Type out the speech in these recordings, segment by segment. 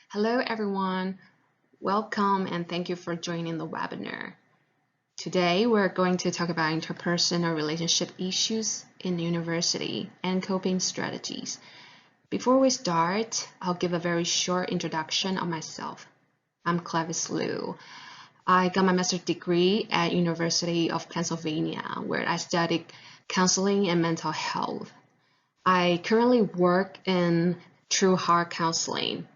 Hello everyone, welcome and thank you for joining the webinar. Today we're going to talk about interpersonal relationship issues in university and coping strategies. Before we start, I'll give a very short introduction on myself. I'm Clavis Liu. I got my master's degree at University of Pennsylvania, where I studied counseling and mental health. I currently work in True Heart Counseling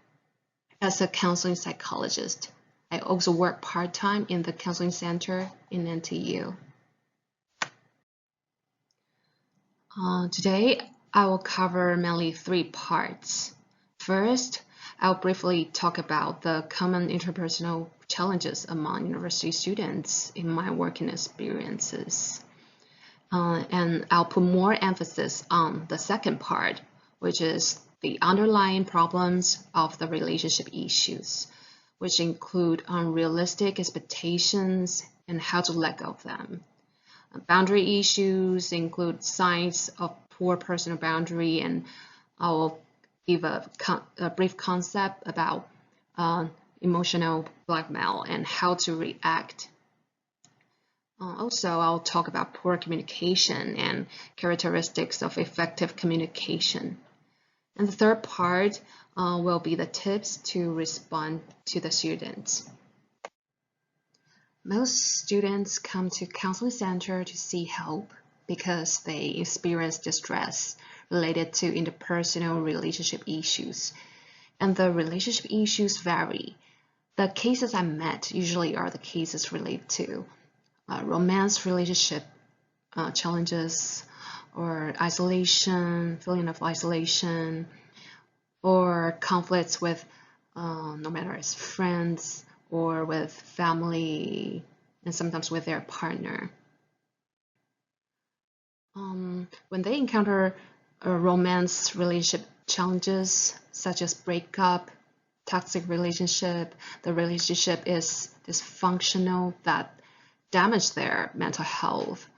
as a counseling psychologist. I also work part-time in the counseling center in NTU. Today, I will cover mainly three parts. First, I'll briefly talk about the common interpersonal challenges among university students in my working experiences. And I'll put more emphasis on the second part, which is the underlying problems of the relationship issues, which include unrealistic expectations and how to let go of them. Boundary issues include signs of poor personal boundary, and I'll give a brief concept about emotional blackmail and how to react. Also, I'll talk about poor communication and characteristics of effective communication. And the third part will be the tips to respond to the students. Most students come to counseling center to seek help because they experience distress related to interpersonal relationship issues. And the relationship issues vary. The cases I met usually are the cases related to romance relationship challenges, or isolation, feeling of isolation, or conflicts with no matter it's friends or with family, and sometimes with their partner. When they encounter romance relationship challenges such as breakup, toxic relationship, the relationship is dysfunctional that damage their mental health,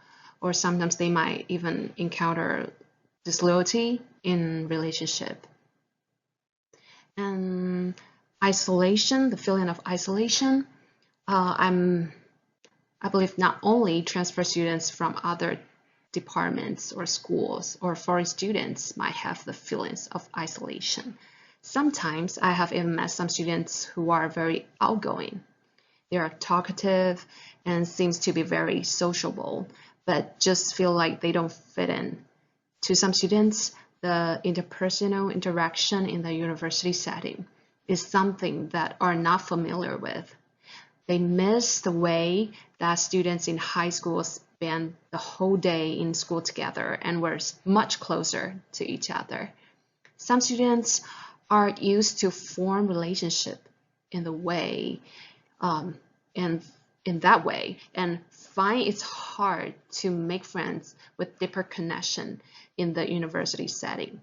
or sometimes they might even encounter disloyalty in relationship. And isolation, the feeling of isolation, I believe not only transfer students from other departments or schools or foreign students might have the feelings of isolation. Sometimes I have even met some students who are very outgoing. They are talkative and seems to be very sociable, but just feel like they don't fit in. To some students, the interpersonal interaction in the university setting is something that are not familiar with. They miss the way that students in high school spend the whole day in school together and were much closer to each other. Some students are used to form relationship in the way and in that way, and find it's hard to make friends with deeper connection in the university setting.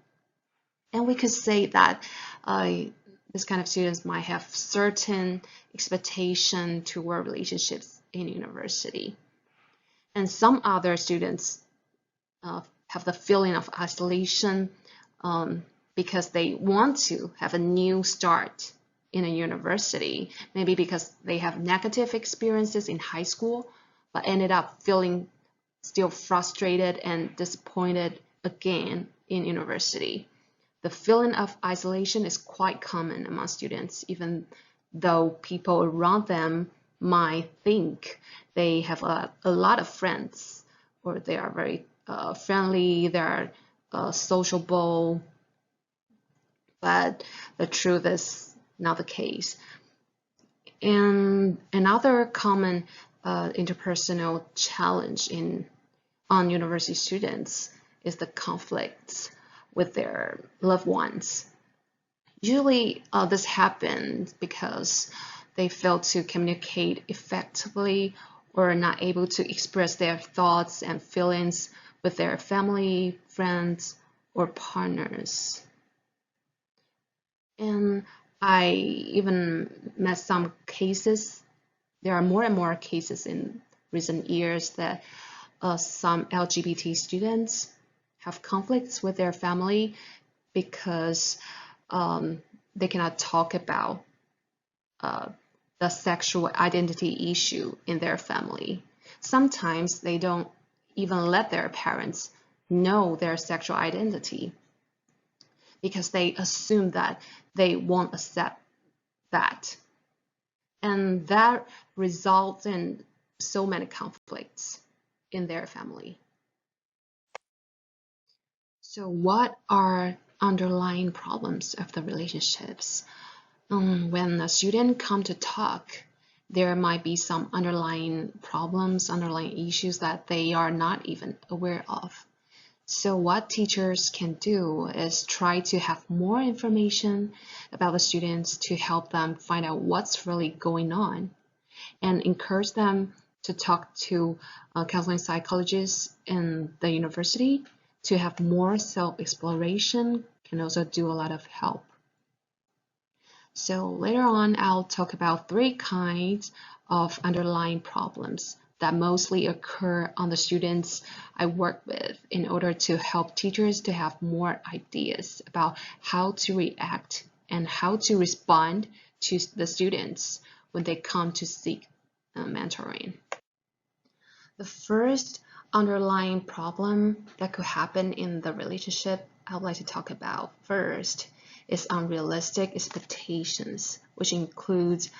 And we could say that this kind of students might have certain expectation toward relationships in university. And some other students have the feeling of isolation because they want to have a new start in a university, maybe because they have negative experiences in high school, but ended up feeling still frustrated and disappointed again in university. The feeling of isolation is quite common among students, even though people around them might think they have a lot of friends, or they are very friendly, they are sociable, but the truth is not the case. And another common interpersonal challenge on university students is the conflicts with their loved ones. Usually this happens because they fail to communicate effectively or are not able to express their thoughts and feelings with their family, friends, or partners. And I even met some cases. There are more and more cases in recent years that some LGBT students have conflicts with their family because they cannot talk about the sexual identity issue in their family. Sometimes they don't even let their parents know their sexual identity because they assume that they won't accept that. And that results in so many conflicts in their family. So what are underlying problems of the relationships? When a student comes to talk, there might be some underlying problems, underlying issues that they are not even aware of. So what teachers can do is try to have more information about the students to help them find out what's really going on, and encourage them to talk to counseling psychologists in the university to have more self-exploration, can also do a lot of help. So later on, I'll talk about 3 kinds of underlying problems that mostly occur on the students I work with in order to help teachers to have more ideas about how to react and how to respond to the students when they come to seek mentoring. The first underlying problem that could happen in the relationship I would like to talk about first is unrealistic expectations, which includes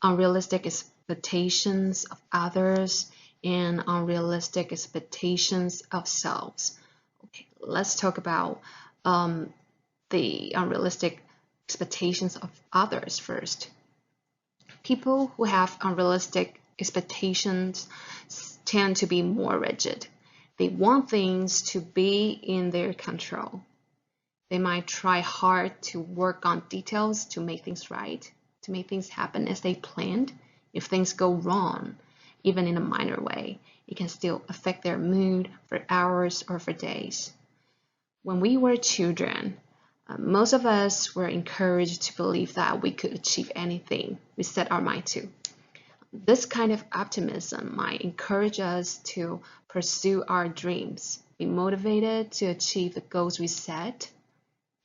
unrealistic expectations of others and unrealistic expectations of selves. Okay, let's talk about the unrealistic expectations of others first. People who have unrealistic expectations tend to be more rigid. They want things to be in their control. They might try hard to work on details to make things right, to make things happen as they planned. If things go wrong, even in a minor way, it can still affect their mood for hours or for days. When we were children, most of us were encouraged to believe that we could achieve anything we set our mind to. This kind of optimism might encourage us to pursue our dreams, be motivated to achieve the goals we set.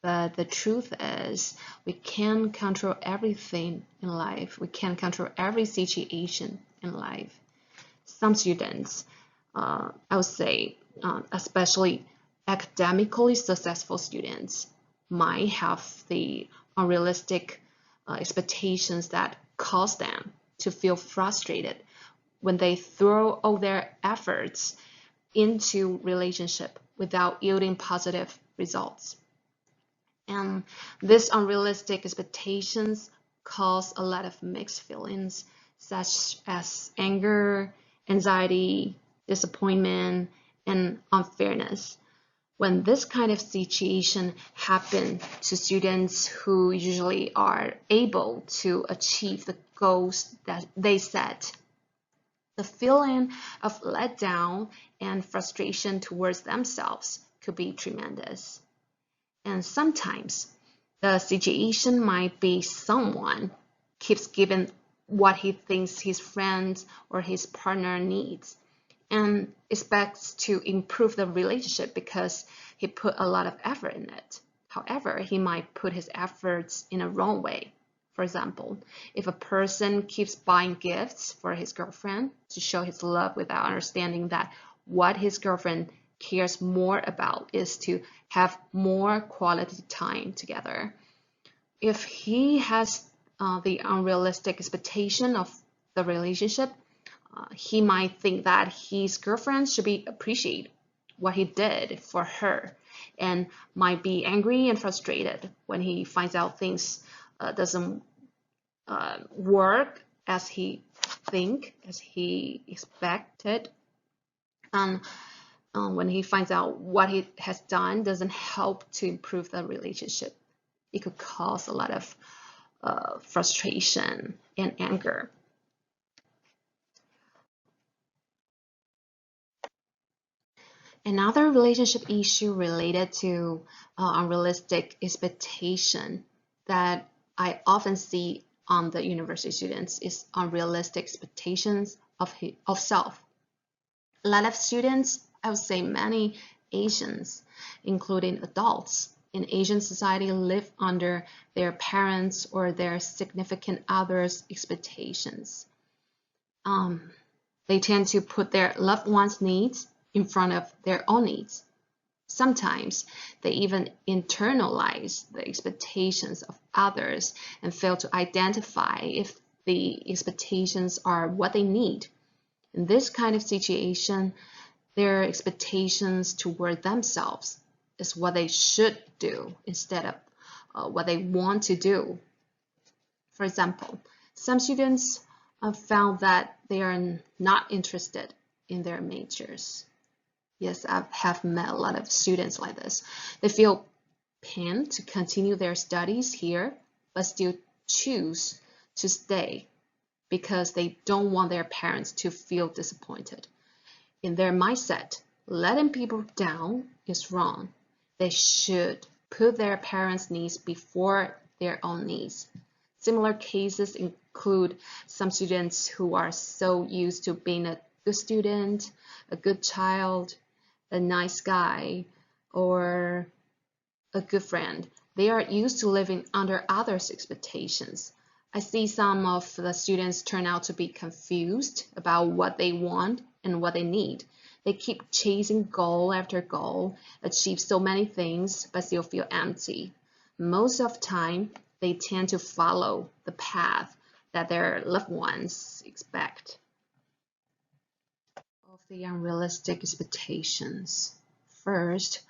But the truth is, we can't control everything in life. We can't control every situation in life. Some students, I would say, especially academically successful students, might have the unrealistic expectations that cause them to feel frustrated when they throw all their efforts into relationship without yielding positive results. And these unrealistic expectations cause a lot of mixed feelings, such as anger, anxiety, disappointment, and unfairness. When this kind of situation happens to students who usually are able to achieve the goals that they set, the feeling of letdown and frustration towards themselves could be tremendous. And sometimes the situation might be someone keeps giving what he thinks his friends or his partner needs and expects to improve the relationship because he put a lot of effort in it. However, he might put his efforts in a wrong way. For example, if a person keeps buying gifts for his girlfriend to show his love without understanding that what his girlfriend cares more about is to have more quality time together. If he has the unrealistic expectation of the relationship, he might think that his girlfriend should be appreciated what he did for her, and might be angry and frustrated when he finds out things doesn't work as he expected, and when he finds out what he has done doesn't help to improve the relationship. It could cause a lot of frustration and anger. Another relationship issue related to unrealistic expectation that I often see on the university students is unrealistic expectations of self. A lot of students, I would say many Asians, including adults in Asian society live under their parents or their significant others' expectations. They tend to put their loved ones' needs in front of their own needs. Sometimes they even internalize the expectations of others and fail to identify if the expectations are what they need. In this kind of situation, their expectations toward themselves is what they should do instead of what they want to do. For example, some students found that they are not interested in their majors. Yes, I have met a lot of students like this. They feel pain to continue their studies here, but still choose to stay because they don't want their parents to feel disappointed. In their mindset, letting people down is wrong. They should put their parents' needs before their own needs. Similar cases include some students who are so used to being a good student, a good child, a nice guy, or a good friend. They are used to living under others' expectations. I see some of the students turn out to be confused about what they want and what they need. They keep chasing goal after goal, achieve so many things, but still feel empty. Most of the time, they tend to follow the path that their loved ones expect. Of the unrealistic expectations. First,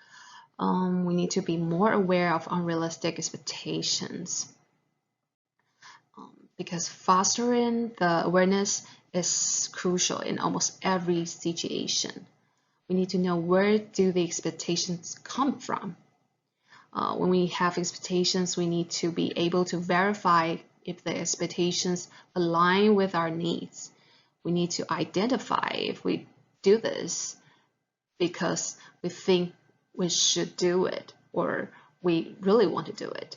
we need to be more aware of unrealistic expectations because fostering the awareness is crucial in almost every situation. We need to know where do the expectations come from. When we have expectations, we need to be able to verify if the expectations align with our needs. We need to identify if we do this because we think we should do it or we really want to do it.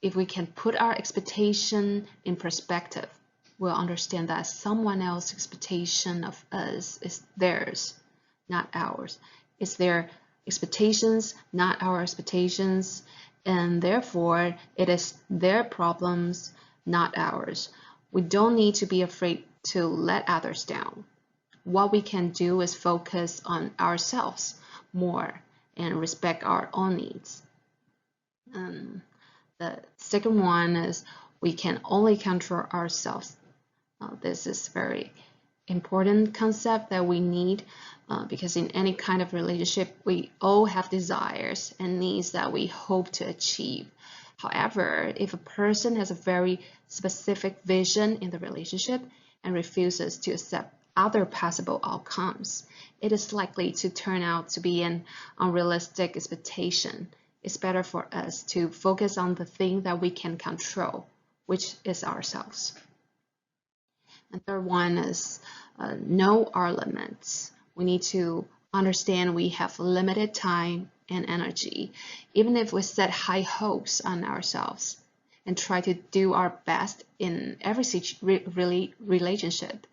If we can put our expectation in perspective, we'll understand that someone else's expectation of us is theirs, not ours. It's their expectations, not our expectations, and therefore it is their problems, not ours. We don't need to be afraid to let others down. What we can do is focus on ourselves more and respect our own needs. The second one is we can only control ourselves. This is very important concept that we need because in any kind of relationship, we all have desires and needs that we hope to achieve. However, if a person has a very specific vision in the relationship and refuses to accept other possible outcomes, it is likely to turn out to be an unrealistic expectation. It's better for us to focus on the thing that we can control, which is ourselves. And third one is know our limits. We need to understand we have limited time and energy, even if we set high hopes on ourselves and try to do our best in every relationship.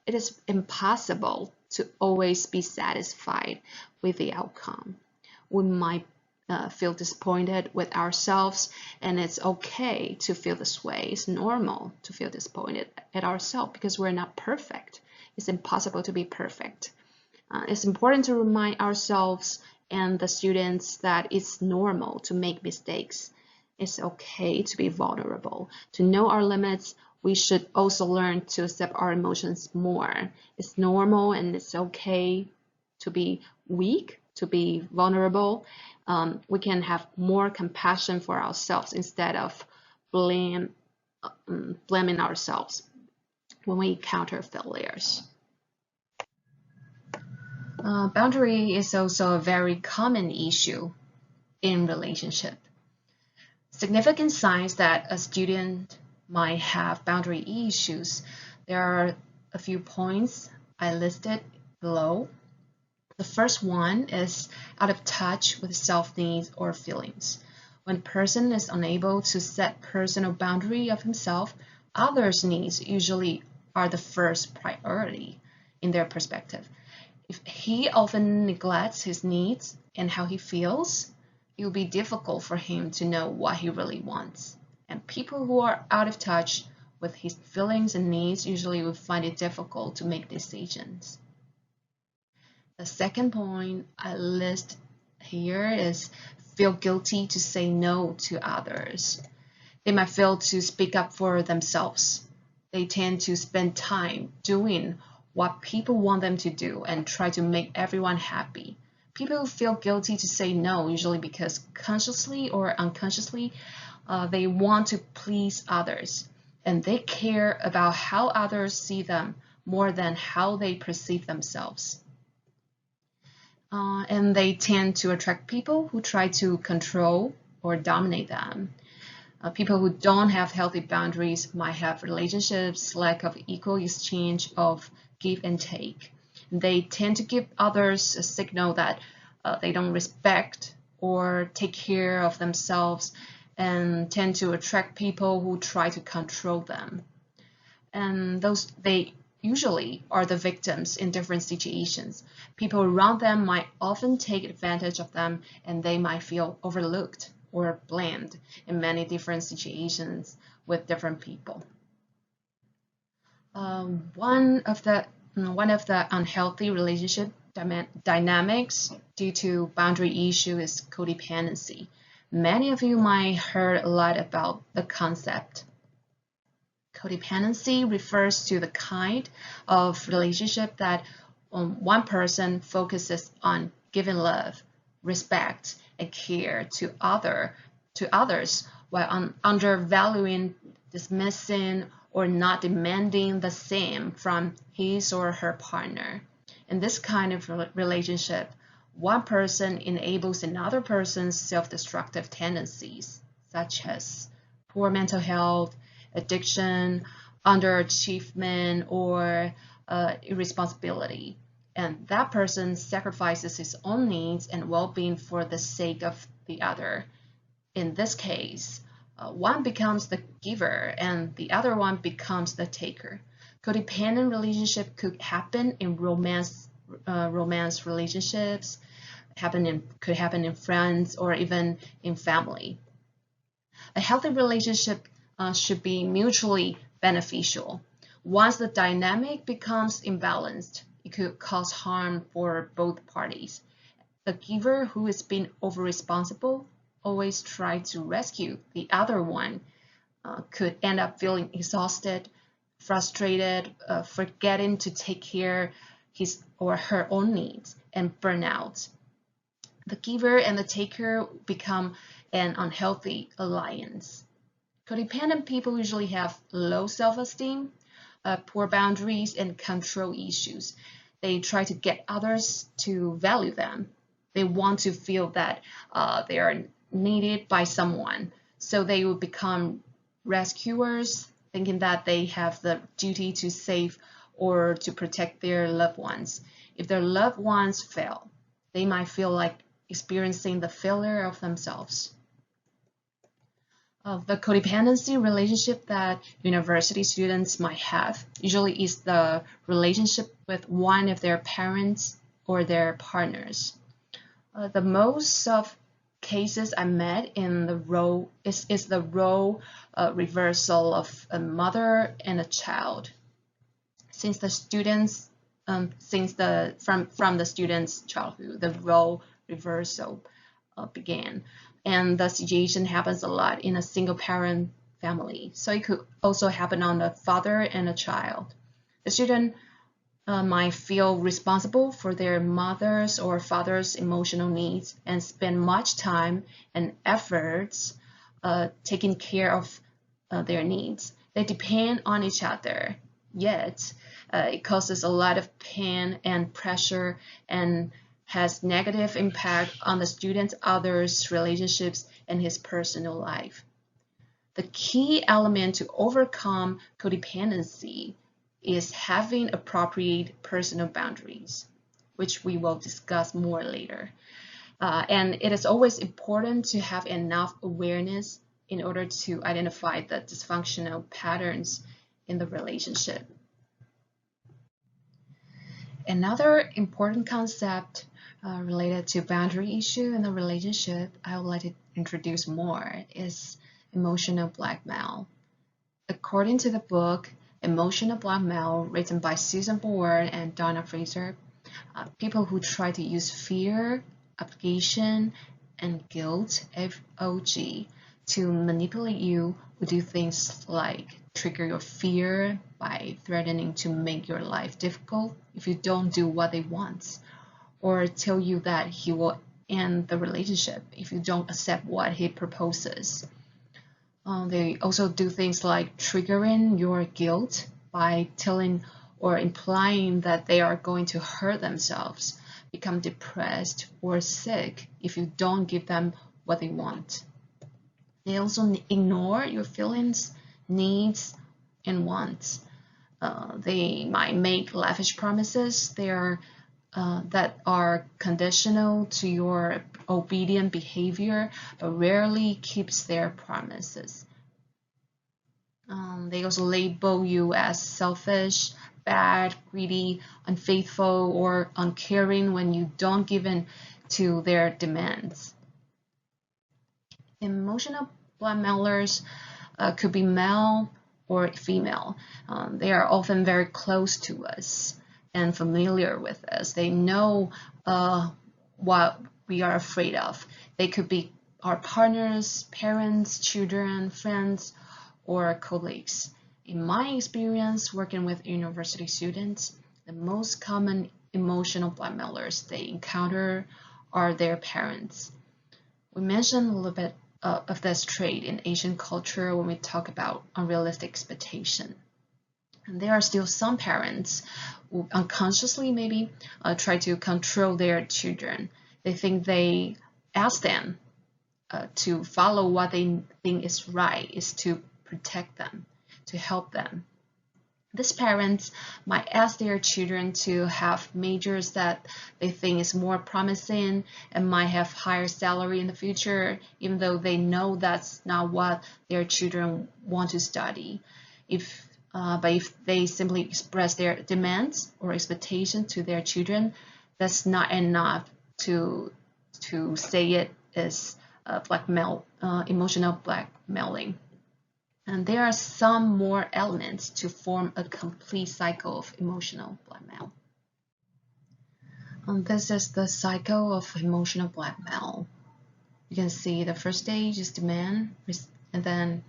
It is impossible to always be satisfied with the outcome. We might feel disappointed with ourselves, and it's okay to feel this way. It's normal to feel disappointed at ourselves because we're not perfect. It's impossible to be perfect. It's important to remind ourselves and the students that it's normal to make mistakes. It's okay to be vulnerable. To know our limits, we should also learn to accept our emotions more. It's normal and it's okay to be weak, to be vulnerable. We can have more compassion for ourselves instead of blaming ourselves when we encounter failures. Boundary is also a very common issue in relationship. Significant signs that a student might have boundary issues. There are a few points I listed below. The first one is out of touch with self-needs or feelings. When a person is unable to set personal boundary of himself, others' needs usually are the first priority in their perspective. If he often neglects his needs and how he feels, it will be difficult for him to know what he really wants. And people who are out of touch with his feelings and needs usually will find it difficult to make decisions. The second point I list here is feel guilty to say no to others. They might fail to speak up for themselves. They tend to spend time doing what people want them to do and try to make everyone happy. People feel guilty to say no, usually because consciously or unconsciously, they want to please others, and they care about how others see them more than how they perceive themselves. And they tend to attract people who try to control or dominate them. People who don't have healthy boundaries might have relationships lack of equal exchange of give and take. They tend to give others a signal that they don't respect or take care of themselves, and tend to attract people who try to control them. And they usually are the victims in different situations. People around them might often take advantage of them, and they might feel overlooked or blamed in many different situations with different people. One of the unhealthy relationship dynamics due to boundary issue is codependency. Many of you might heard a lot about the concept. Codependency refers to the kind of relationship that one person focuses on giving love, respect, and care to others while undervaluing, dismissing, or not demanding the same from his or her partner. In this kind of relationship, one person enables another person's self-destructive tendencies, such as poor mental health, addiction, underachievement, or irresponsibility. And that person sacrifices his own needs and well-being for the sake of the other. In this case, one becomes the giver and the other one becomes the taker. Codependent relationship could happen in romance relationships, could happen in friends, or even in family. A healthy relationship should be mutually beneficial. Once the dynamic becomes imbalanced, it could cause harm for both parties. The giver who is being over-responsible always tries to rescue the other one could end up feeling exhausted, frustrated, forgetting to take care his or her own needs, and burn out. The giver and the taker become an unhealthy alliance. Codependent people usually have low self-esteem, poor boundaries, and control issues. They try to get others to value them. They want to feel that they are needed by someone, so they will become rescuers, thinking that they have the duty to save or to protect their loved ones. If their loved ones fail, they might feel like experiencing the failure of themselves. The codependency relationship that university students might have usually is the relationship with one of their parents or their partners. The most of cases I met in the role is the role reversal of a mother and a child. Since the students, from the students' childhood, the role reversal began. And the situation happens a lot in a single parent family. So it could also happen on a father and a child. The student might feel responsible for their mother's or father's emotional needs and spend much time and efforts taking care of their needs. They depend on each other, yet it causes a lot of pain and pressure and has negative impact on the student's others' relationships and his personal life. The key element to overcome codependency is having appropriate personal boundaries, which we will discuss more later. And it is always important to have enough awareness in order to identify the dysfunctional patterns in the relationship. Another important concept related to boundary issue in the relationship, I would like to introduce more is emotional blackmail. According to the book Emotional Blackmail, written by Susan Board and Donna Fraser, people who try to use fear, obligation, and guilt, FOG, to manipulate you will do things like trigger your fear by threatening to make your life difficult if you don't do what they want, or tell you that he will end the relationship if you don't accept what he proposes. They also do things like triggering your guilt by telling or implying that they are going to hurt themselves, become depressed or sick if you don't give them what they want. They also ignore your feelings, needs, and wants. They might make lavish promises that are conditional to your obedient behavior, but rarely keeps their promises. They also label you as selfish, bad, greedy, unfaithful, or uncaring when you don't give in to their demands. Emotional blackmailers could be male or female. They are often very close to us and familiar with us. They know what we are afraid of. They could be our partners, parents, children, friends, or colleagues. In my experience working with university students, the most common emotional blackmailers they encounter are their parents. We mentioned a little bit of this trait in Asian culture when we talk about unrealistic expectation. And there are still some parents who unconsciously maybe try to control their children. They think they ask them to follow what they think is right, is to protect them, to help them. These parents might ask their children to have majors that they think is more promising and might have higher salary in the future, even though they know that's not what their children want to study. But if they simply express their demands or expectations to their children, that's not enough to say it is emotional blackmailing. And there are some more elements to form a complete cycle of emotional blackmail. This is the cycle of emotional blackmail. You can see the first stage is demand, and then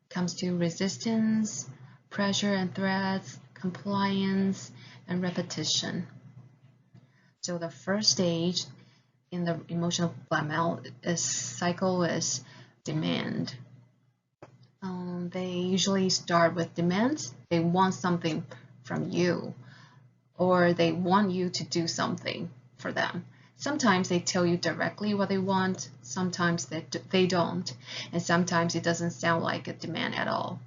comes to resistance, pressure and threats, compliance, and repetition. So the first stage in the emotional blackmail cycle is demand. They usually start with demands. They want something from you, or they want you to do something for them. Sometimes they tell you directly what they want, sometimes they don't, and sometimes it doesn't sound like a demand at all.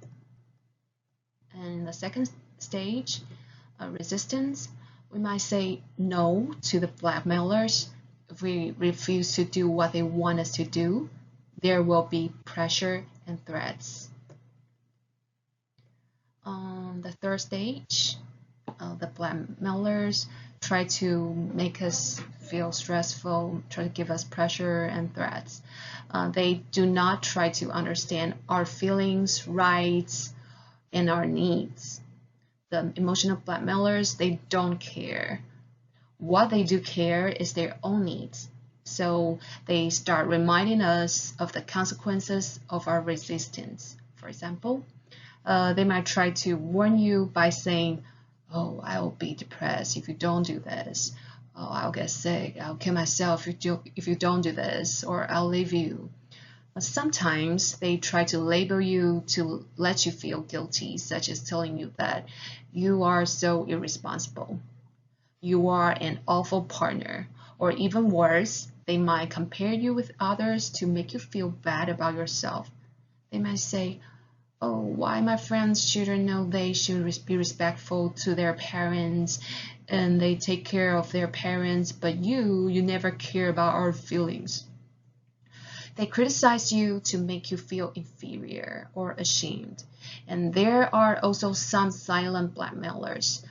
And in the second stage, resistance, we might say no to the blackmailers. If we refuse to do what they want us to do, there will be pressure and threats. The third stage, the blackmailers try to make us feel stressful, try to give us pressure and threats. They do not try to understand our feelings, rights, and our needs. The emotional blackmailers, they don't care. What they do care is their own needs. So they start reminding us of the consequences of our resistance. For example, they might try to warn you by saying, "Oh, I will be depressed if you don't do this. Oh, I'll get sick. I'll kill myself if you don't do this, or I'll leave you." Sometimes they try to label you to let you feel guilty, such as telling you that you are so irresponsible, you are an awful partner, or even worse, they might compare you with others to make you feel bad about yourself. They might say, "Oh, why my friends' children know they should be respectful to their parents and they take care of their parents, but you never care about our feelings." They criticize you to make you feel inferior or ashamed. And there are also some silent blackmailers.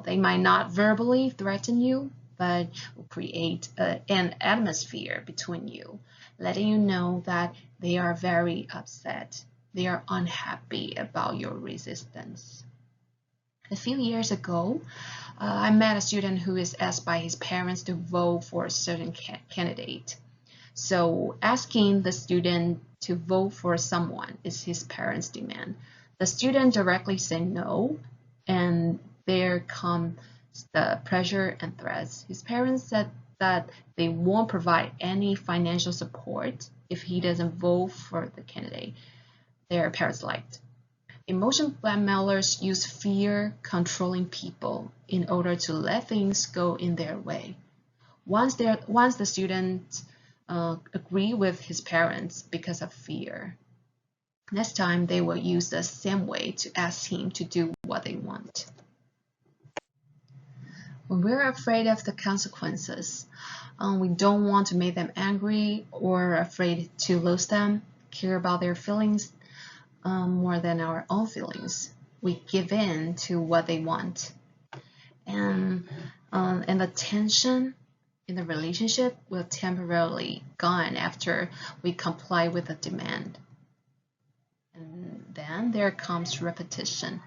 They might not verbally threaten you, but will create an atmosphere between you, letting you know that they are very upset. They are unhappy about your resistance. A few years ago, I met a student who is asked by his parents to vote for a certain candidate. So asking the student to vote for someone is his parents' demand. The student directly said no, and there comes the pressure and threats. His parents said that they won't provide any financial support if he doesn't vote for the candidate their parents liked. Emotional blackmailers use fear controlling people in order to let things go in their way. Once the student agree with his parents because of fear, next time they will use the same way to ask him to do what they want. When we're afraid of the consequences, we don't want to make them angry or afraid to lose them, care about their feelings more than our own feelings. We give in to what they want. And the tension in the relationship will temporarily gone after we comply with the demand. And then there comes repetition.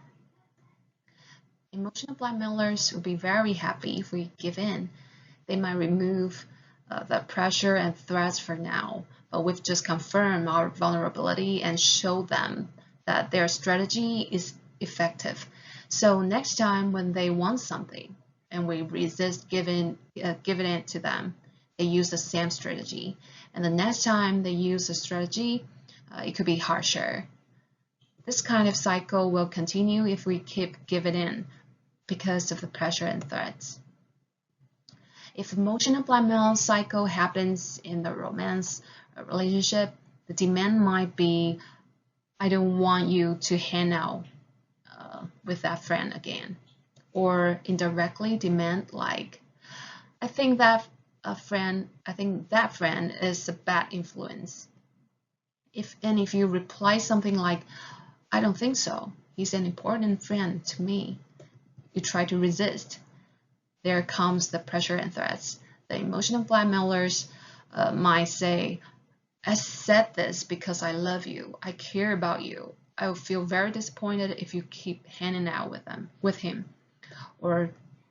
Emotional blackmailers will be very happy if we give in. They might remove the pressure and threats for now, but we've just confirmed our vulnerability and show them that their strategy is effective. So next time when they want something and we resist giving it to them, they use the same strategy. And the next time they use a strategy, it could be harsher. This kind of cycle will continue if we keep giving in because of the pressure and threats. If emotional blackmail cycle happens in the romance relationship, the demand might be, I don't want you to hang out with that friend again. Or indirectly demand like, I think that friend is a bad influence. If you reply something like, I don't think so, he's an important friend to me, you try to resist. There comes the pressure and threats. The emotional blackmailers might say, I said this because I love you, I care about you. I will feel very disappointed if you keep hanging out with him. Or,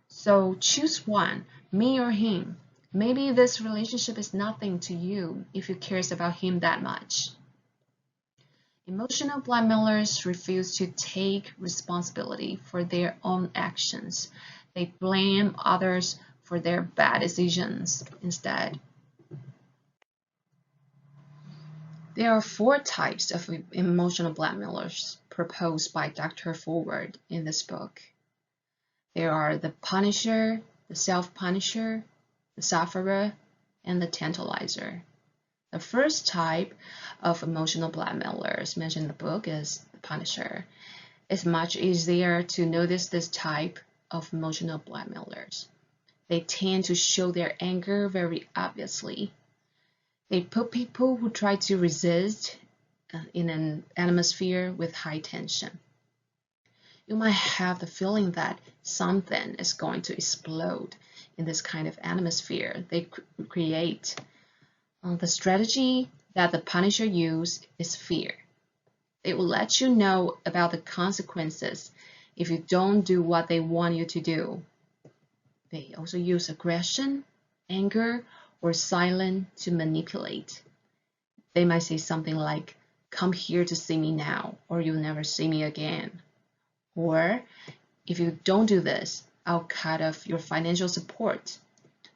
so choose one, me or him. Maybe this relationship is nothing to you if you care about him that much. Emotional blackmailers refuse to take responsibility for their own actions. They blame others for their bad decisions instead. There are 4 types of emotional blackmailers proposed by Dr. Forward in this book. There are the punisher, the self-punisher, the sufferer, and the tantalizer. The first type of emotional blackmailers mentioned in the book is the punisher. It's much easier to notice this type of emotional blackmailers. They tend to show their anger very obviously. They put people who try to resist in an atmosphere with high tension. You might have the feeling that something is going to explode in this kind of atmosphere they create. The strategy that the punisher uses is fear. They will let you know about the consequences if you don't do what they want you to do. They also use aggression, anger, or silence to manipulate. They might say something like, come here to see me now, or you'll never see me again. Or, if you don't do this, I'll cut off your financial support.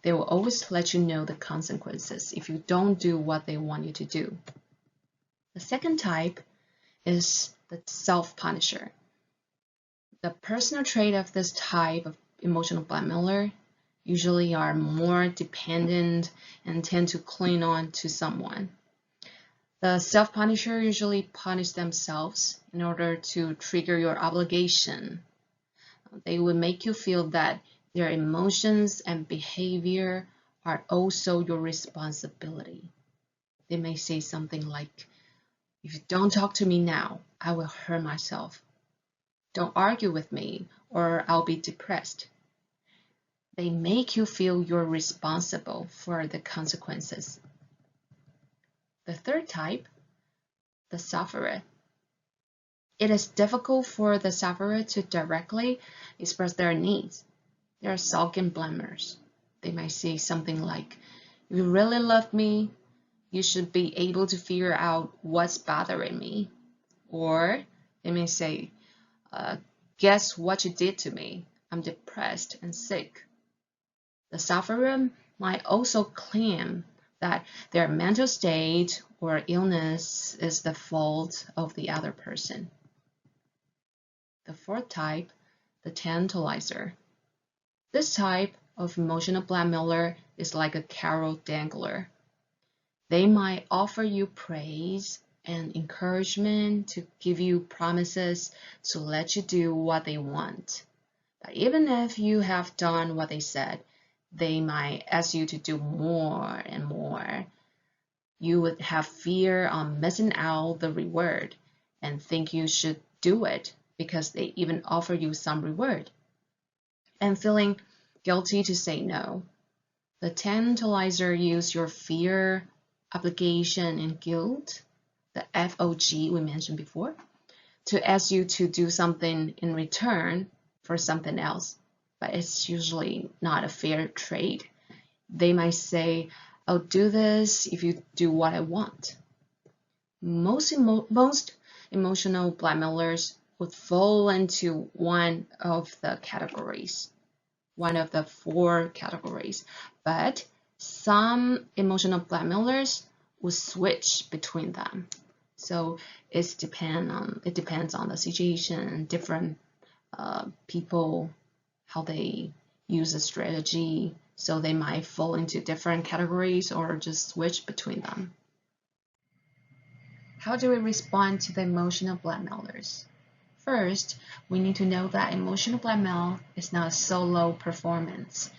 They will always let you know the consequences if you don't do what they want you to do. The second type is the self-punisher. The personal trait of this type of emotional blackmailer usually are more dependent and tend to cling on to someone. The self-punisher usually punish themselves in order to trigger your obligation. They will make you feel that their emotions and behavior are also your responsibility. They may say something like, if you don't talk to me now, I will hurt myself. Don't argue with me or I'll be depressed. They make you feel you're responsible for the consequences. The third type, the sufferer. It is difficult for the sufferer to directly express their needs. They are sulking blamers. They might say something like, "If you really love me, you should be able to figure out what's bothering me." Or they may say, "Guess what you did to me? I'm depressed and sick." The sufferer might also claim that their mental state or illness is the fault of the other person. The fourth type, the tantalizer. This type of emotional blackmailer is like a carrot dangler. They might offer you praise and encouragement to give you promises to let you do what they want. But even if you have done what they said, they might ask you to do more and more. You would have fear on missing out the reward and think you should do it because they even offer you some reward, and feeling guilty to say no. The tantalizer uses your fear, obligation, and guilt, the FOG we mentioned before, to ask you to do something in return for something else, but it's usually not a fair trade. They might say, "I'll do this if you do what I want." Most emotional blackmailers would fall into one of the four categories, but some emotional blackmailers will switch between them. So it depends on the situation, different people, how they use a strategy. So they might fall into different categories or just switch between them. How do we respond to the emotional blackmailers? First, we need to know that emotional blackmail is not a solo performance.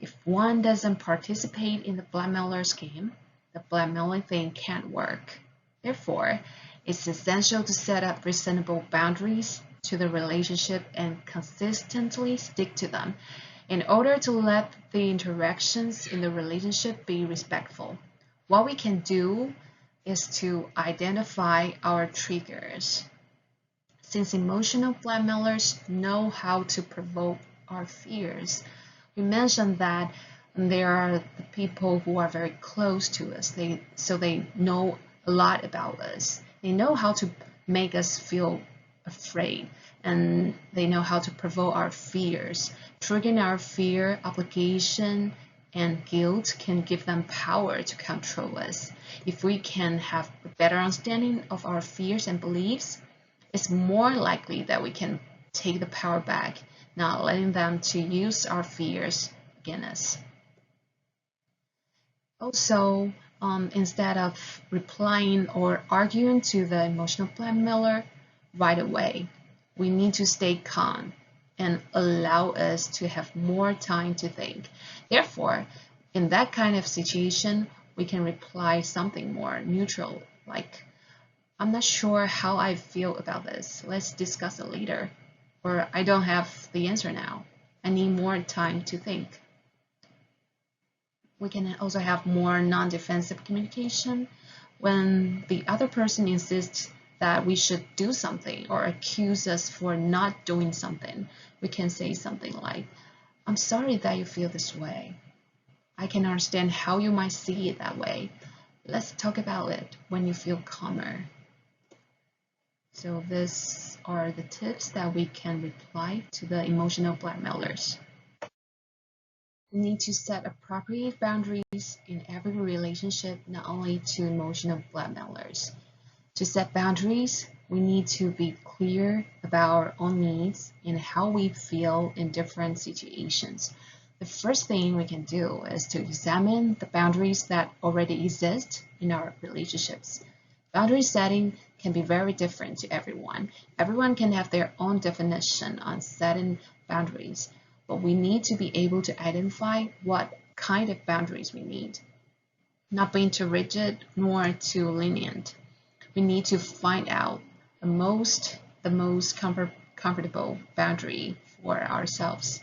If one doesn't participate in the blackmailer's game, the blackmailing thing can't work. Therefore, it's essential to set up reasonable boundaries to the relationship and consistently stick to them in order to let the interactions in the relationship be respectful. What we can do is to identify our triggers. Since emotional blackmailers know how to provoke our fears, we mentioned that they are the people who are very close to us. So they know a lot about us. They know how to make us feel afraid, and they know how to provoke our fears. Triggering our fear, obligation, and guilt can give them power to control us. If we can have a better understanding of our fears and beliefs, it's more likely that we can take the power back, not letting them to use our fears against us. Also, instead of replying or arguing to the emotional blackmailer right away, we need to stay calm and allow us to have more time to think. Therefore, in that kind of situation, we can reply something more neutral, like, "I'm not sure how I feel about this. Let's discuss it later." Or, "I don't have the answer now. I need more time to think." We can also have more non-defensive communication. When the other person insists that we should do something or accuse us for not doing something, we can say something like, "I'm sorry that you feel this way. I can understand how you might see it that way. Let's talk about it when you feel calmer." So these are the tips that we can reply to the emotional blackmailers. We need to set appropriate boundaries in every relationship, not only to emotional blackmailers. To set boundaries, we need to be clear about our own needs and how we feel in different situations. The first thing we can do is to examine the boundaries that already exist in our relationships. Boundary setting can be very different to everyone. Everyone can have their own definition on setting boundaries, but we need to be able to identify what kind of boundaries we need. Not being too rigid nor too lenient. We need to find out the most comfortable boundary for ourselves.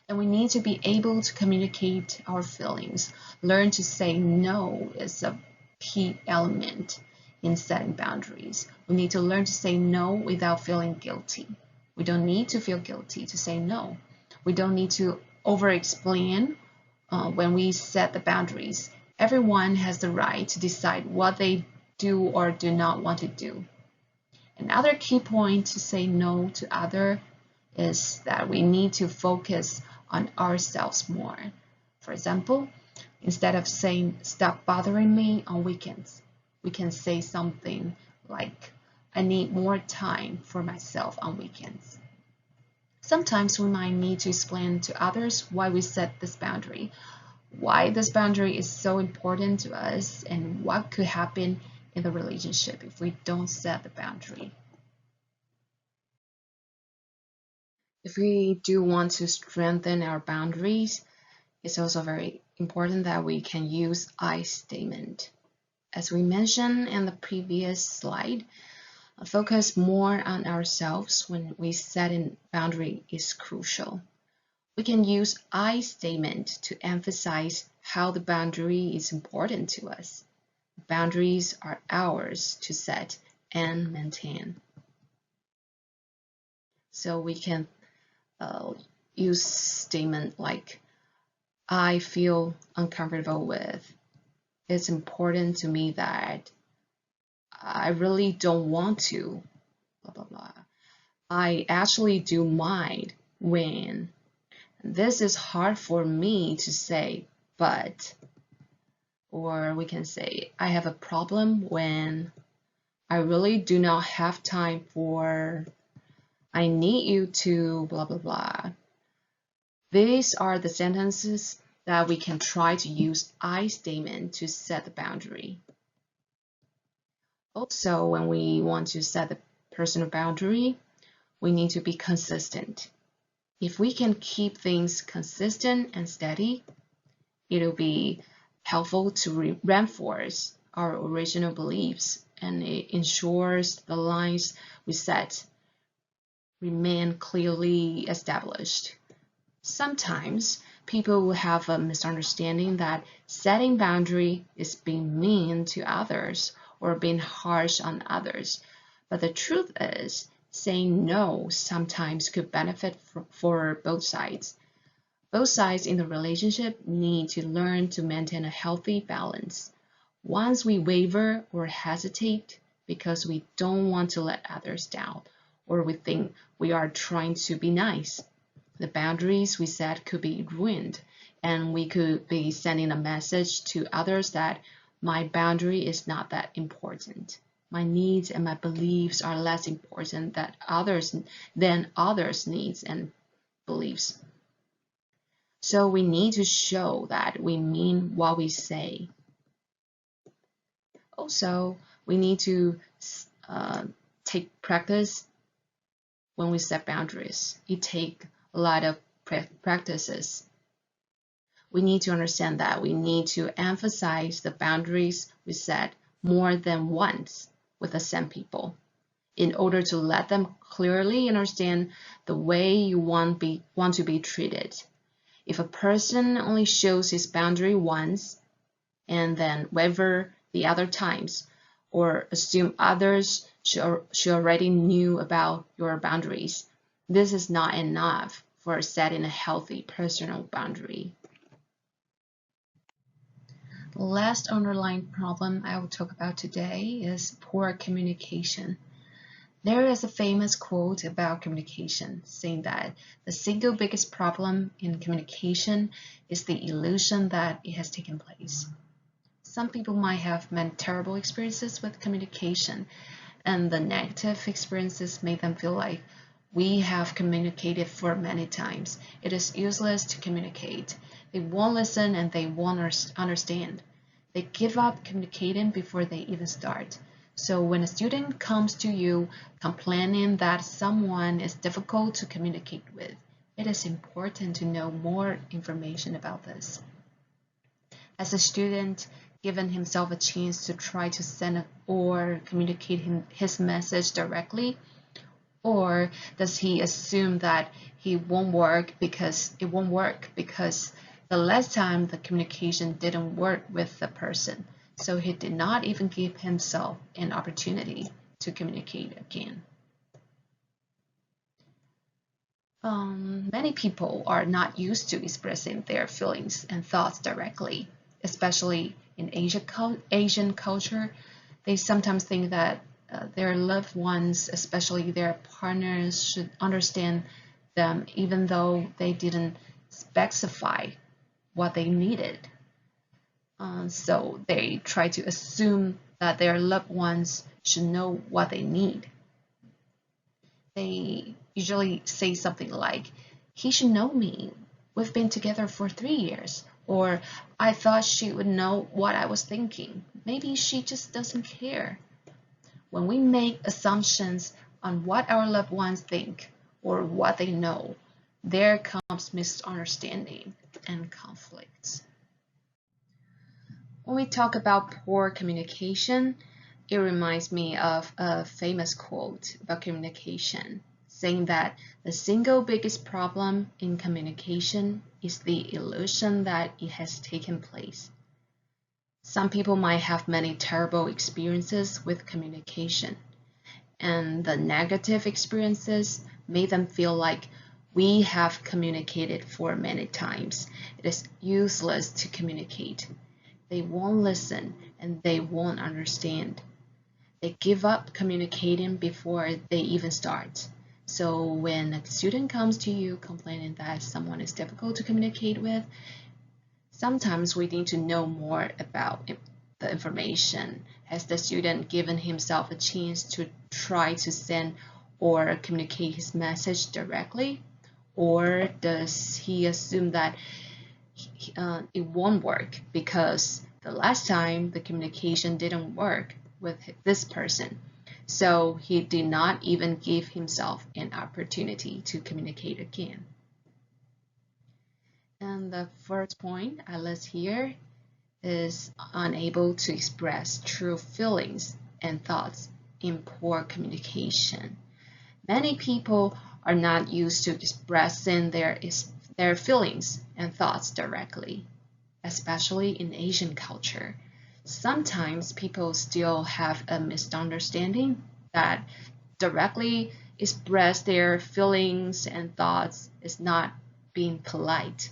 And we need to be able to communicate our feelings. Learn to say no is a key element in setting boundaries. We need to learn to say no without feeling guilty. We don't need to feel guilty to say no. We don't need to over-explain when we set the boundaries. Everyone has the right to decide what they do or do not want to do. Another key point to say no to others is that we need to focus on ourselves more. For example, instead of saying, "Stop bothering me" on weekends, we can say something like, "I need more time for myself on weekends." Sometimes we might need to explain to others why we set this boundary, why this boundary is so important to us, and what could happen in the relationship if we don't set the boundary. If we do want to strengthen our boundaries, it's also very important that we can use I statement. As we mentioned in the previous slide, focus more on ourselves when we set a boundary is crucial. We can use I statement to emphasize how the boundary is important to us. Boundaries are ours to set and maintain. So we can use statement like, "I feel uncomfortable with. It's important to me that I really don't want to, blah, blah, blah. I actually do mind when. This is hard for me to say, but." Or we can say, "I have a problem when I really do not have time for. I need you to blah, blah, blah." These are the sentences that we can try to use I statement to set the boundary. Also, when we want to set the personal boundary, we need to be consistent. If we can keep things consistent and steady, it'll be helpful to reinforce our original beliefs, and it ensures the lines we set remain clearly established. Sometimes people will have a misunderstanding that setting boundary is being mean to others or being harsh on others. But the truth is, saying no sometimes could benefit for both sides. Both sides in the relationship need to learn to maintain a healthy balance. Once we waver or hesitate because we don't want to let others down, or we think we are trying to be nice, the boundaries we set could be ruined, and we could be sending a message to others that my boundary is not that important. My needs and my beliefs are less important than others' needs and beliefs. So we need to show that we mean what we say. Also, we need to take practice when we set boundaries. It takes a lot of practices. We need to understand that we need to emphasize the boundaries we set more than once with the same people in order to let them clearly understand the way you want to be treated. If a person only shows his boundary once and then waver the other times, or assume others should already knew about your boundaries, this is not enough for setting a healthy personal boundary. The last underlying problem I will talk about today is poor communication. There is a famous quote about communication saying that the single biggest problem in communication is the illusion that it has taken place. Some people might have many terrible experiences with communication, and the negative experiences make them feel like we have communicated for many times. It is useless to communicate. They won't listen and they won't understand. They give up communicating before they even start. So when a student comes to you complaining that someone is difficult to communicate with, it is important to know more information about this. Has a student given himself a chance to try to send or communicate his message directly? Or does he assume that it won't work because the last time the communication didn't work with the person, so he did not even give himself an opportunity to communicate again? Many people are not used to expressing their feelings and thoughts directly, especially in Asian culture. They sometimes think that their loved ones, especially their partners, should understand them even though they didn't specify what they needed. So they try to assume that their loved ones should know what they need. They usually say something like, "He should know me. We've been together for 3 years." Or, "I thought she would know what I was thinking. Maybe she just doesn't care." When we make assumptions on what our loved ones think or what they know, there comes misunderstanding and conflicts. When we talk about poor communication, it reminds me of a famous quote about communication, saying that the single biggest problem in communication is the illusion that it has taken place. Some people might have many terrible experiences with communication, and the negative experiences made them feel like we have communicated for many times. It is useless to communicate. They won't listen and they won't understand. They give up communicating before they even start. So when a student comes to you complaining that someone is difficult to communicate with, sometimes we need to know more about the information. Has the student given himself a chance to try to send or communicate his message directly? Or does he assume that it won't work because the last time the communication didn't work with this person, so he did not even give himself an opportunity to communicate again? And the first point I list here is unable to express true feelings and thoughts in poor communication. Many people are not used to expressing their feelings and thoughts directly, especially in Asian culture. Sometimes people still have a misunderstanding that directly express their feelings and thoughts is not being polite,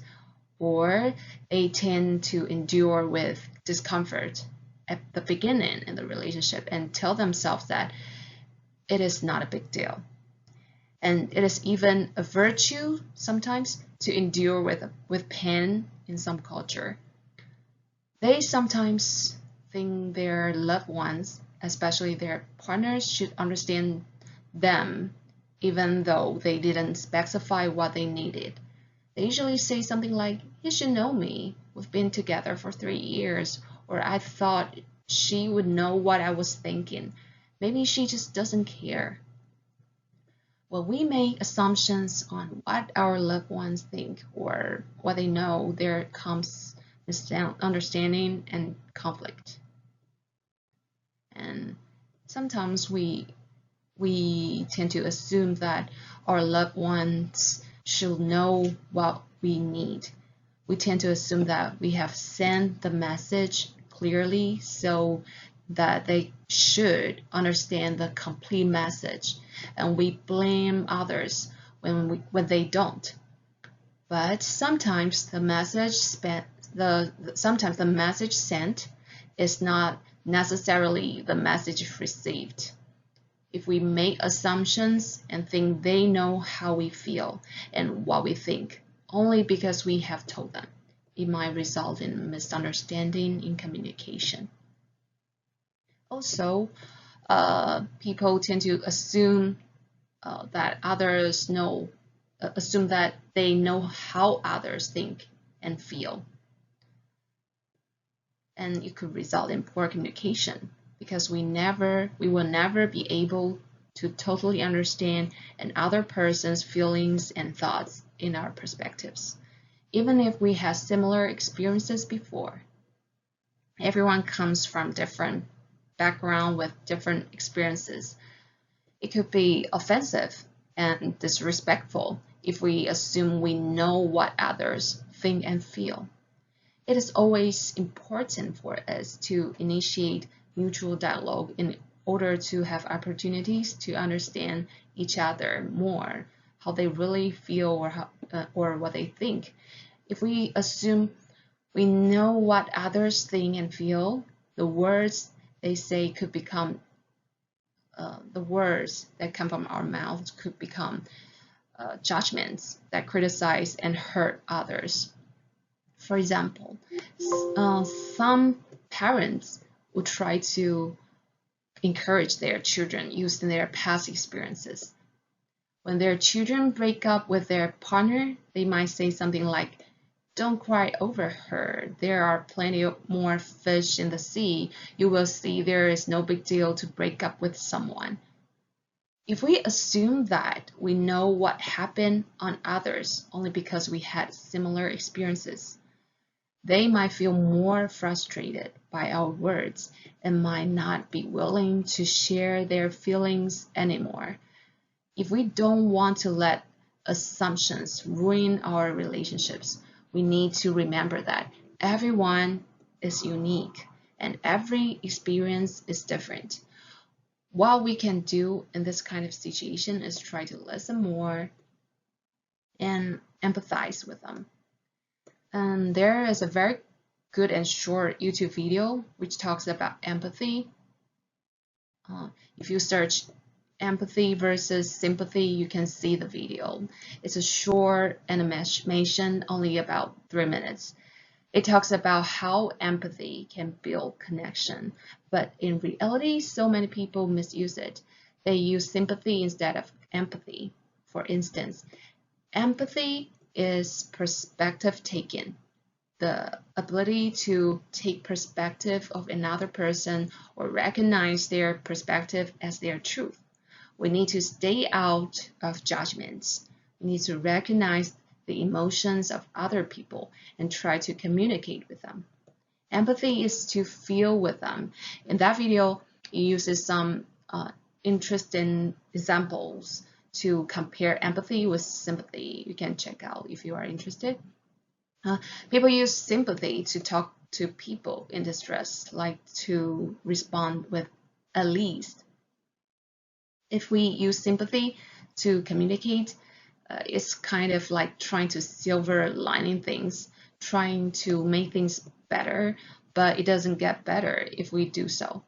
or they tend to endure with discomfort at the beginning in the relationship and tell themselves that it is not a big deal. And it is even a virtue sometimes to endure with pain in some culture. They sometimes think their loved ones, especially their partners, should understand them even though they didn't specify what they needed. They usually say something like, "He should know me. We've been together for 3 years." Or, "I thought she would know what I was thinking. Maybe she just doesn't care." When we make assumptions on what our loved ones think or what they know, there comes misunderstanding and conflict. And sometimes we tend to assume that our loved ones should know what we need. We tend to assume that we have sent the message clearly so that they should understand the complete message, and we blame others when they don't. But sometimes the message sent is not necessarily the message received. If we make assumptions and think they know how we feel and what we think only because we have told them, it might result in misunderstanding in communication. Also, people tend to assume that they know how others think and feel. And it could result in poor communication because we will never be able to totally understand another person's feelings and thoughts in our perspectives, even if we had similar experiences before. Everyone comes from different background with different experiences. It could be offensive and disrespectful if we assume we know what others think and feel. It is always important for us to initiate mutual dialogue in order to have opportunities to understand each other more, how they really feel or what they think. If we assume we know what others think and feel, the words they say could become the words that come from our mouths could become judgments that criticize and hurt others. For example, some parents would try to encourage their children using their past experiences. When their children break up with their partner, they might say something like, "Don't cry over her. There are plenty more fish in the sea. You will see there is no big deal to break up with someone." If we assume that we know what happened on others only because we had similar experiences, they might feel more frustrated by our words and might not be willing to share their feelings anymore. If we don't want to let assumptions ruin our relationships, we need to remember that everyone is unique and every experience is different. What we can do in this kind of situation is try to listen more and empathize with them. And there is a very good and short YouTube video which talks about empathy. If you search empathy versus sympathy, you can see the video. It's a short animation, only about 3 minutes. It talks about how empathy can build connection, but in reality, so many people misuse it. They use sympathy instead of empathy. For instance, empathy is perspective taking, the ability to take perspective of another person or recognize their perspective as their truth. We need to stay out of judgments. We need to recognize the emotions of other people and try to communicate with them. Empathy is to feel with them. In that video, it uses some interesting examples to compare empathy with sympathy. You can check out if you are interested. People use sympathy to talk to people in distress, like to respond with "at least." If we use sympathy to communicate, it's kind of like trying to silver lining things, trying to make things better, but it doesn't get better if we do so.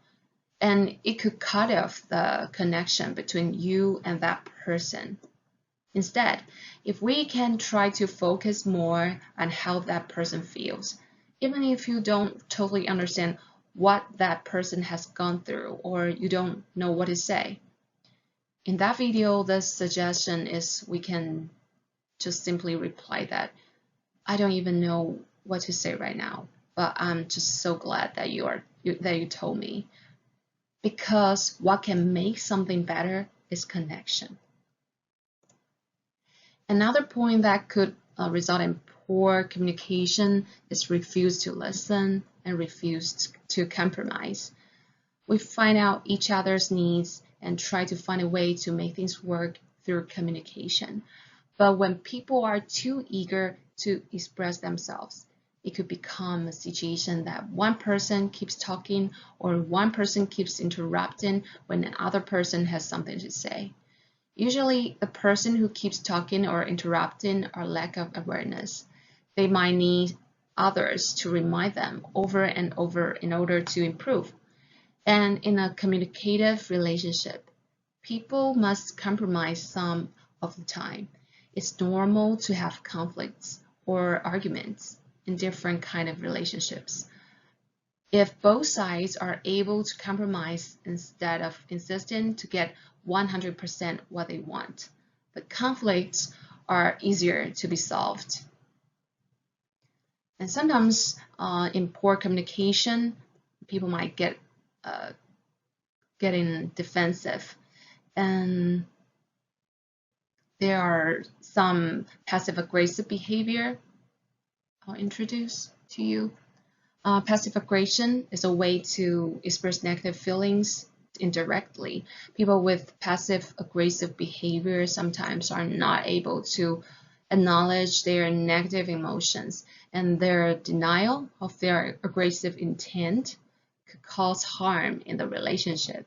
And it could cut off the connection between you and that person. Instead, if we can try to focus more on how that person feels, even if you don't totally understand what that person has gone through or you don't know what to say. In that video, the suggestion is we can just simply reply that, "I don't even know what to say right now, but I'm just so glad that you told me." Because what can make something better is connection. Another point that could result in poor communication is refuse to listen and refuse to compromise. We find out each other's needs and try to find a way to make things work through communication. But when people are too eager to express themselves, it could become a situation that one person keeps talking or one person keeps interrupting when another person has something to say. Usually, the person who keeps talking or interrupting are lack of awareness. They might need others to remind them over and over in order to improve. And in a communicative relationship, people must compromise some of the time. It's normal to have conflicts or arguments in different kind of relationships. If both sides are able to compromise instead of insisting to get 100% what they want, the conflicts are easier to be solved. And sometimes in poor communication, people might getting defensive, and there are some passive-aggressive behavior I'll introduce to you. Passive aggression is a way to express negative feelings, indirectly. People with passive-aggressive behavior sometimes are not able to acknowledge their negative emotions, and their denial of their aggressive intent could cause harm in the relationship.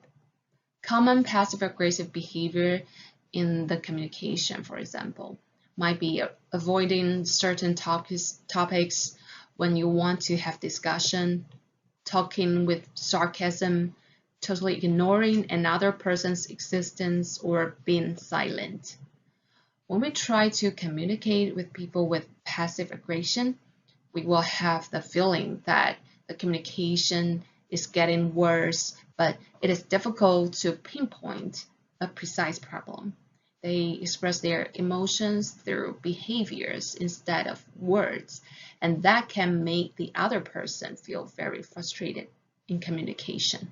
Common passive-aggressive behavior in the communication, for example, might be avoiding certain topics when you want to have discussion, talking with sarcasm, totally ignoring another person's existence, or being silent. When we try to communicate with people with passive aggression, we will have the feeling that the communication is getting worse, but it is difficult to pinpoint a precise problem. They express their emotions through behaviors instead of words, and that can make the other person feel very frustrated in communication.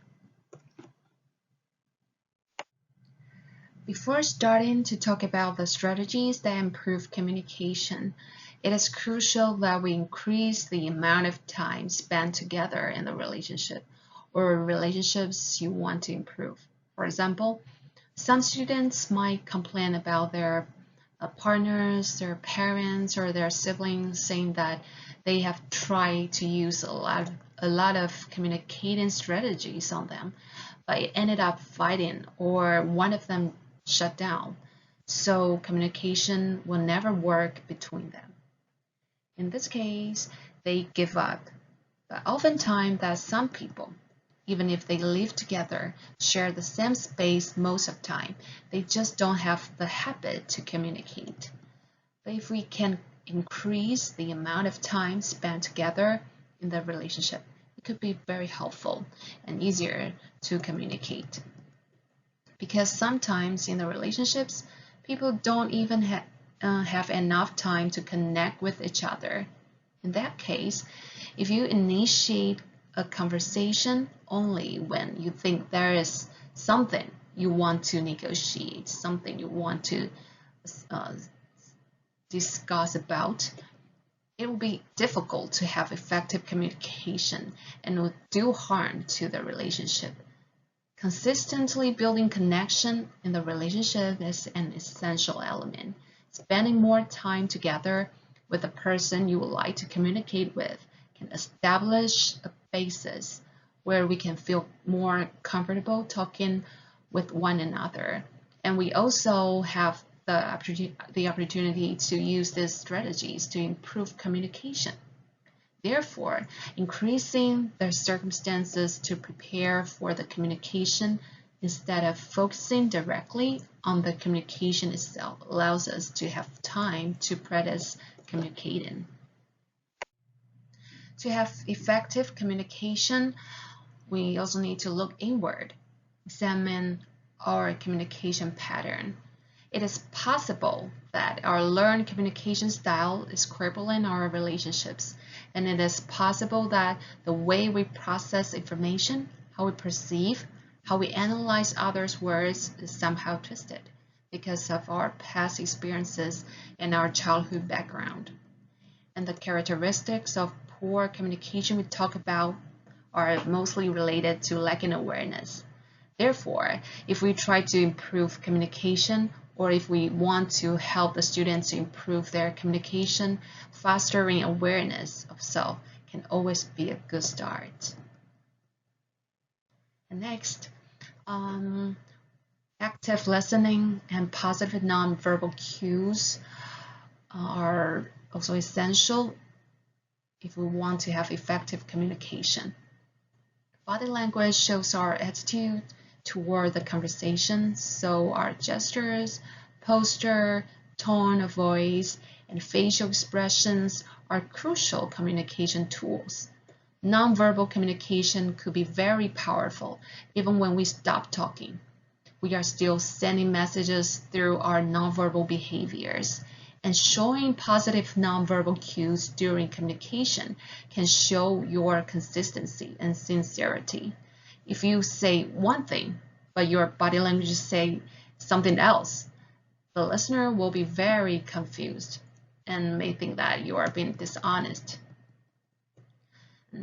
Before starting to talk about the strategies that improve communication, it is crucial that we increase the amount of time spent together in the relationship or relationships you want to improve. For example, some students might complain about their partners, their parents, or their siblings, saying that they have tried to use a lot of communicating strategies on them, but it ended up fighting, or one of them shut down. So communication will never work between them. In this case, they give up. But oftentimes that some people, even if they live together, share the same space most of the time, they just don't have the habit to communicate. But if we can increase the amount of time spent together in the relationship, it could be very helpful and easier to communicate. Because sometimes in the relationships, people don't even have enough time to connect with each other. In that case, if you initiate a conversation only when you think there is something you want to negotiate, something you want to discuss about, it will be difficult to have effective communication and will do harm to the relationship. Consistently building connection in the relationship is an essential element. Spending more time together with the person you would like to communicate with can establish a basis where we can feel more comfortable talking with one another. And we also have the opportunity to use these strategies to improve communication. Therefore, increasing the circumstances to prepare for the communication instead of focusing directly on the communication itself allows us to have time to practice communicating. To have effective communication, we also need to look inward, examine our communication pattern. It is possible that our learned communication style is crippling our relationships, and it is possible that the way we process information, how we perceive, how we analyze others' words is somehow twisted because of our past experiences and our childhood background. And the characteristics of poor communication we talk about are mostly related to lacking awareness. Therefore, if we try to improve communication, or if we want to help the students to improve their communication, fostering awareness of self can always be a good start. And next, active listening and positive nonverbal cues are also essential if we want to have effective communication. Body language shows our attitude toward the conversation, so our gestures, posture, tone of voice, and facial expressions are crucial communication tools. Nonverbal communication could be very powerful even when we stop talking. We are still sending messages through our nonverbal behaviors, and showing positive nonverbal cues during communication can show your consistency and sincerity. If you say one thing, but your body language say something else, the listener will be very confused and may think that you are being dishonest.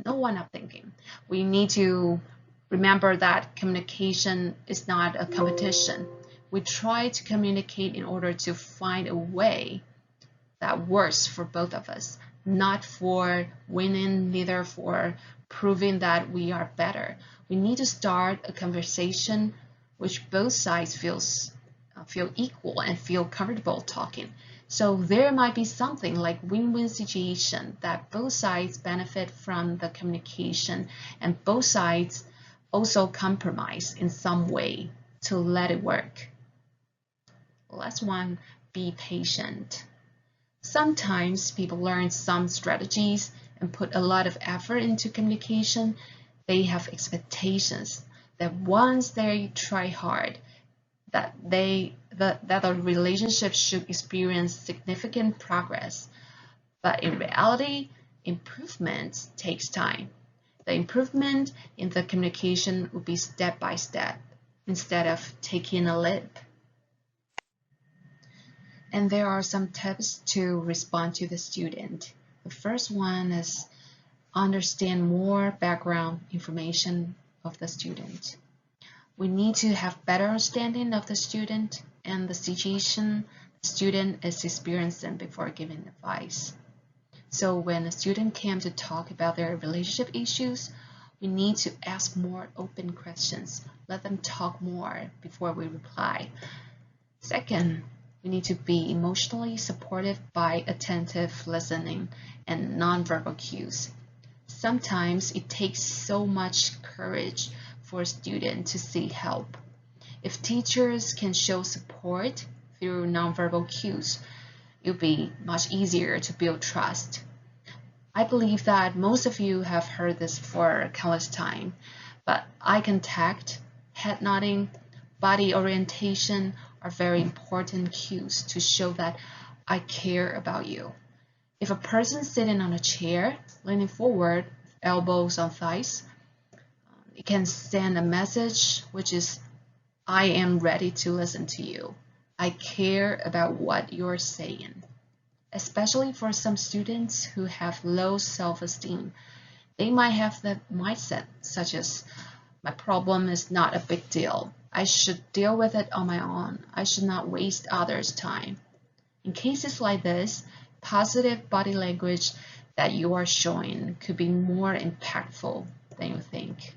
No one is thinking. We need to Remember that communication is not a competition. We try to communicate in order to find a way that works for both of us, not for winning, neither for proving that we are better. We need to start a conversation which both sides feel equal and feel comfortable talking. So there might be something like win-win situation that both sides benefit from the communication and both sides also compromise in some way to let it work. Last one, be patient. Sometimes people learn some strategies and put a lot of effort into communication. They have expectations that once they try hard, that the relationship should experience significant progress. But in reality, improvement takes time. The improvement in the communication will be step by step instead of taking a leap. And there are some tips to respond to the student. The first one is understand more background information of the student. We need to have better understanding of the student and the situation the student is experiencing before giving advice. So when a student came to talk about their relationship issues, we need to ask more open questions. Let them talk more before we reply. Second, we need to be emotionally supportive by attentive listening and nonverbal cues. Sometimes it takes so much courage for a student to seek help. If teachers can show support through nonverbal cues, it'll be much easier to build trust. I believe that most of you have heard this for countless times, but eye contact, head nodding, body orientation are very important cues to show that I care about you. If a person sitting on a chair, leaning forward, elbows on thighs, it can send a message which is, I am ready to listen to you. I care about what you're saying. Especially for some students who have low self-esteem, they might have the mindset such as, my problem is not a big deal. I should deal with it on my own. I should not waste others' time. In cases like this, positive body language that you are showing could be more impactful than you think.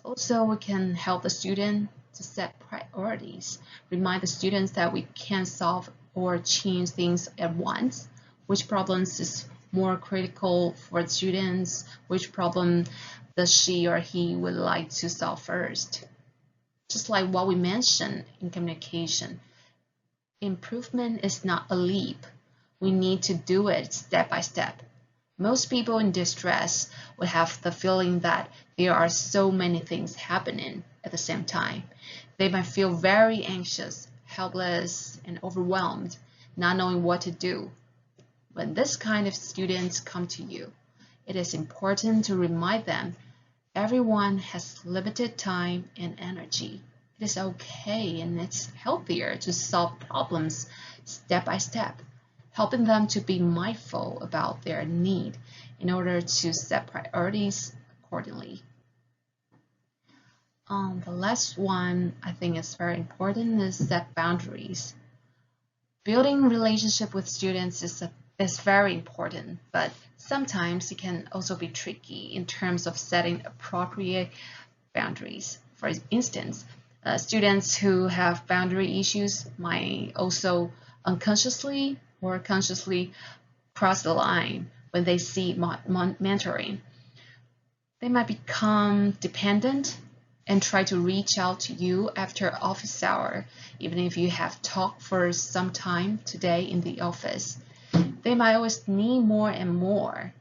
Also, we can help the student to set priorities. Remind the students that we can't solve or change things at once. Which problems is more critical for students? Which problem does she or he would like to solve first? Just like what we mentioned in communication, improvement is not a leap. We need to do it step by step. Most people in distress will have the feeling that there are so many things happening at the same time. They might feel very anxious, helpless, and overwhelmed, not knowing what to do. When this kind of students come to you, it is important to remind them everyone has limited time and energy. It is okay and it's healthier to solve problems step by step, helping them to be mindful about their need in order to set priorities accordingly. The last one I think is very important is set boundaries. Building relationship with students is very important, but sometimes it can also be tricky in terms of setting appropriate boundaries. For instance, students who have boundary issues might also unconsciously or consciously cross the line when they see mentoring. They might become dependent and try to reach out to you after office hour, even if you have talked for some time today in the office. They might always need more and more.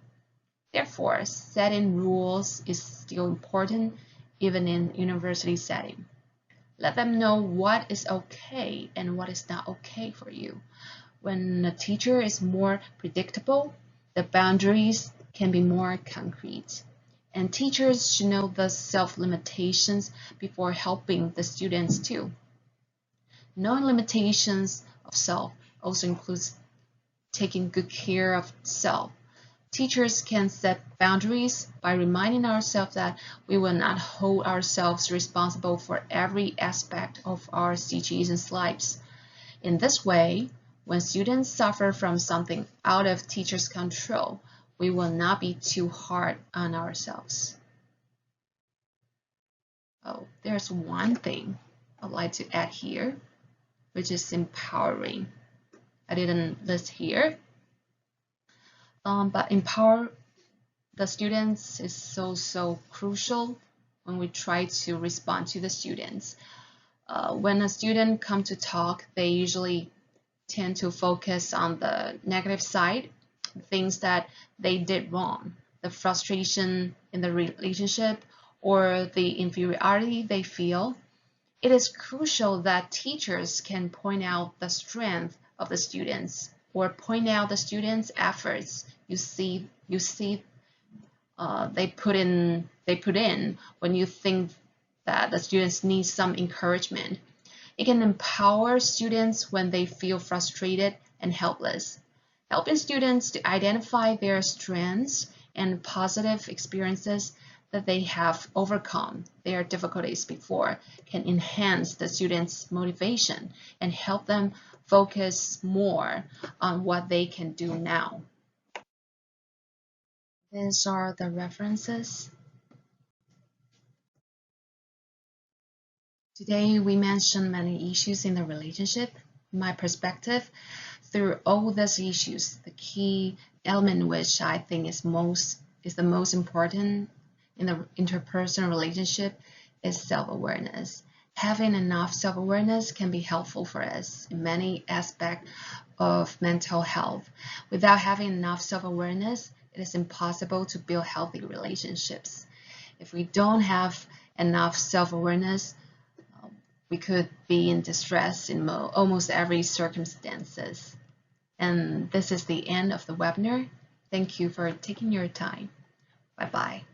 Therefore, setting rules is still important even in university setting. Let them know what is okay and what is not okay for you. When a teacher is more predictable, the boundaries can be more concrete. And teachers should know the self-limitations before helping the students too. Knowing limitations of self also includes taking good care of self. Teachers can set boundaries by reminding ourselves that we will not hold ourselves responsible for every aspect of our teachings and lives. In this way, when students suffer from something out of teachers' control, we will not be too hard on ourselves. Oh, there's one thing I'd like to add here, which is empowering. I didn't list here, but empower the students is so crucial when we try to respond to the students. When a student comes to talk, they usually tend to focus on the negative side, things that they did wrong, the frustration in the relationship, or the inferiority they feel. It is crucial that teachers can point out the strength of the students or point out the students' efforts they put in when you think that the students need some encouragement. It can empower students when they feel frustrated and helpless. Helping students to identify their strengths and positive experiences that they have overcome their difficulties before can enhance the students' motivation and help them focus more on what they can do now. These are the references. Today, we mentioned many issues in the relationship. In my perspective, through all these issues, the key element which I think is the most important in the interpersonal relationship is self-awareness. Having enough self-awareness can be helpful for us in many aspects of mental health. Without having enough self-awareness, it is impossible to build healthy relationships. If we don't have enough self-awareness, we could be in distress in almost every circumstances. And this is the end of the webinar. Thank you for taking your time. Bye-bye.